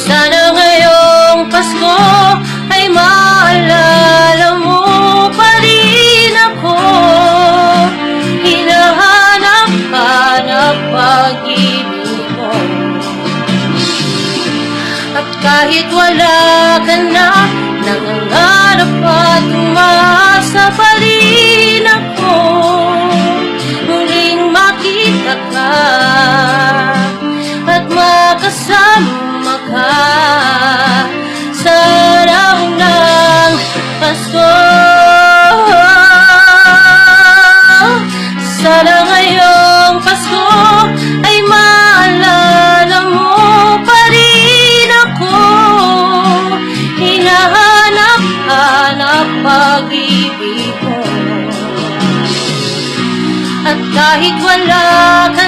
Sana ngayong Pasko ay maalala mo pa rin ako. Hinahanap-hanap pag-ibig mo. At kahit wala ka na, nangangarap at umasa pa rin ako. Muling makita ka at makasama ka sa araw ng Pasko. Sana ngayong Pasko ay maalala mo pa rin ako. Hinahanap-hanap pag-ibig mo. At kahit wala ka